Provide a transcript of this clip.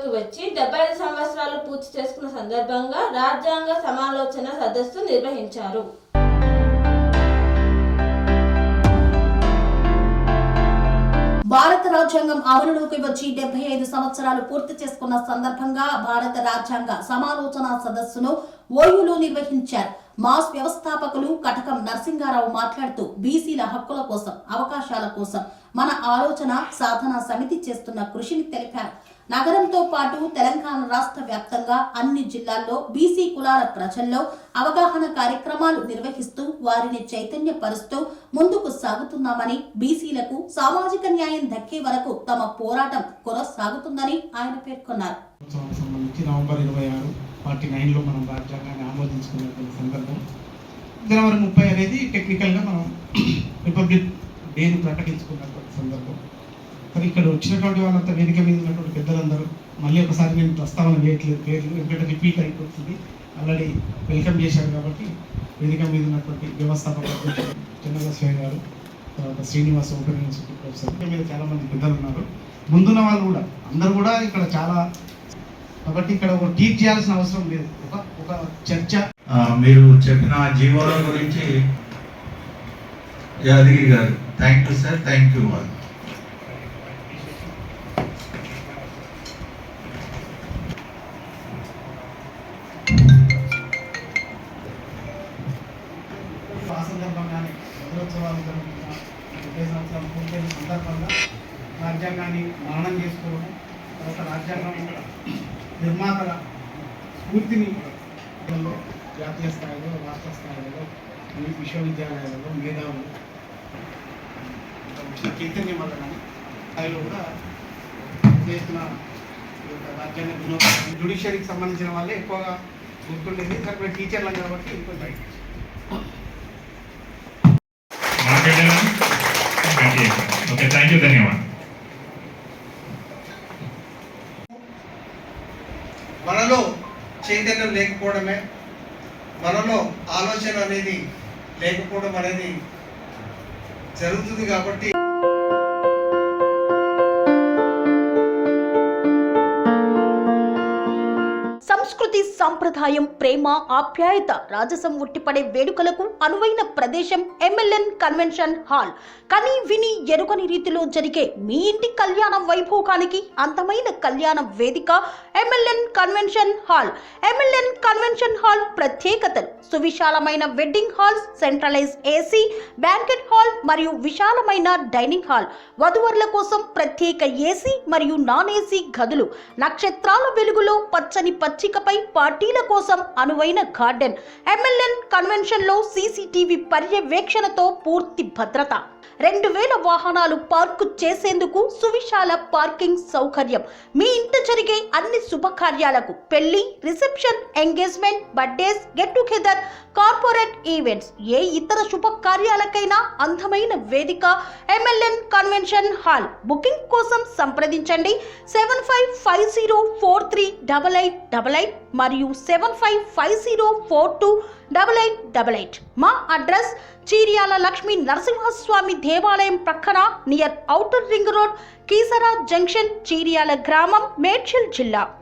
అమలులోకి వచ్చి 75 సంవత్సరాలు పూర్తి చేసుకున్న సందర్భంగా రాజ్యాంగ సమాలోచన సదస్సు నిర్వహించారు. భారత రాజ్యాంగం అమలులోకి వచ్చి 75 సంవత్సరాలు పూర్తి చేసుకున్న సందర్భంగా భారత రాజ్యాంగ సమాలోచన సదస్సును ఓయూలో నిర్వహించారు. మాస్ వ్యవస్థాపకులు కటకం నరసింగారావు మాట్లాడుతూ బీసీల హక్కుల కోసం, అవకాశాల కోసం మన ఆలోచన సాధన సమితి చేస్తున్న కృషిని తెలిపారు. నగరంతో పాటు తెలంగాణ రాష్ట్ర వ్యాప్తంగా అన్ని జిల్లాల్లో బీసీ కులాల ప్రజల్లో అవగాహన కార్యక్రమాలు నిర్వహిస్తూ వారిని చైతన్యపరుస్తూ ముందుకు సాగుతున్నామని, బీసీలకు సామాజిక న్యాయం దక్కే వరకు తమ పోరాటం కొనసాగుతుందని ఆయన పేర్కొన్నారు. నవంబర్ 26 49లో మనం రాజ్యాంగాన్ని ఆమోదించుకున్నటువంటి సందర్భం. జనవరి 30 అనేది టెక్నికల్గా మనం రిపబ్లిక్ డేని ప్రకటించుకున్నటువంటి సందర్భం. మరి ఇక్కడ వచ్చినటువంటి వాళ్ళంతా వేదిక మీద ఉన్నటువంటి పెద్దలందరూ మళ్ళీ ఒకసారి నేను ప్రస్తావన చేయట్లేదు, పేర్లు ఎందుకంటే రిపీట్ అయిపోతుంది. ఆల్రెడీ వెల్కమ్ చేశారు కాబట్టి వేదిక మీద ఉన్నటువంటి వ్యవస్థాపక చెన్నగస్వామి గారు, తర్వాత శ్రీనివాస్ ఓపెన్ యూనివర్సిటీ ప్రొఫెసర్ మీద చాలామంది పెద్దలు ఉన్నారు. ముందున్న వాళ్ళు కూడా అందరూ కూడా ఇక్కడ చాలా, కాబట్టి ఇక్కడ ఒక టీచ్ చేయాల్సిన అవసరం లేదు, ఒక చర్చ. మీరు చెప్పిన జీవోల గురించి యాదగిరి గారు thank you sir, thank you. ఆ సందర్భంగానే వజ్రోత్సవాలు జరుగుతున్న 70 సంవత్సరాలు పూర్తయిన సందర్భంగా రాజ్యాంగాన్ని మననం చేసుకోవడం, తర్వాత రాజ్యాంగం నిర్మాతల స్ఫూర్తిని జాతీయ స్థాయిలో, రాష్ట్ర స్థాయిలో, విశ్వవిద్యాలయాలలో మేధావులు చైతన్యం వల్ల స్థాయిలో కూడా చేసిన రాజ్యాంగ వినోదం జ్యుడిషియరీకి సంబంధించిన వాళ్ళే ఎక్కువగా గుర్తుండేది. ఇక్కడ టీచర్లు కాబట్టి ఇంకొంచెం మనలో చైతన్యం లేకపోవడమే, మనలో ఆలోచన అనేది లేకపోవడం అనేది జరుగుతుంది. కాబట్టి సంస్కృతి, సంప్రదాయం, ప్రేమ, ఆప్యాయత, రాజసం ఉట్టిపడే వేడుకలకు అనువైన ప్రదేశం ఎంఎల్ఎన్ కన్వెన్షన్ హాల్. కని విని ఎరుగని రీతిలో జరిగే మీ ఇంటి కళ్యాణ వైభోగానికి అందమైన కళ్యాణ వేదిక MLN convention hall. MLN convention hall ప్రత్యేకతలు: సువిశాలమైన wedding halls, centralise AC banquet hall మరియు విశాలమైన డైనింగ్ హాల్, వధువరుల కోసం ప్రత్యేక ఏసీ మరియు నాన్ ఏసీ గదులు, నక్షత్రాల వెలుగులో పచ్చని పచ్చికపై పార్టీల కోసం అనువైన గార్డెన్. ఎంఎల్ఎన్ కన్వెన్షన్ లో సీసీటీవీ పర్యవేక్షణతో పూర్తి భద్రత, 2000 వాహనాలు పార్కు చేసేందుకు సువిశాల పార్కింగ్ సౌకర్యం. మీ ఇంట జరిగే అన్ని శుభకార్యాలకు, పెళ్లి, reception, engagement, birthdays, get together, corporate events, ఏ ఇతర శుభకార్యాలకైనా అందమైన వేదిక ఎంఎల్ఎన్ కన్వెన్షన్ హాల్. బుకింగ్ కోసం సంప్రదించండి 7550438888 మరియు 7550428888. మా అడ్రస్ చీర్యాల లక్ష్మీ నరసింహస్వామి దేవాలయం ప్రక్కన, near outer ring road, Keesara junction, Cheeryal గ్రామం, మేడ్చల్ జిల్లా.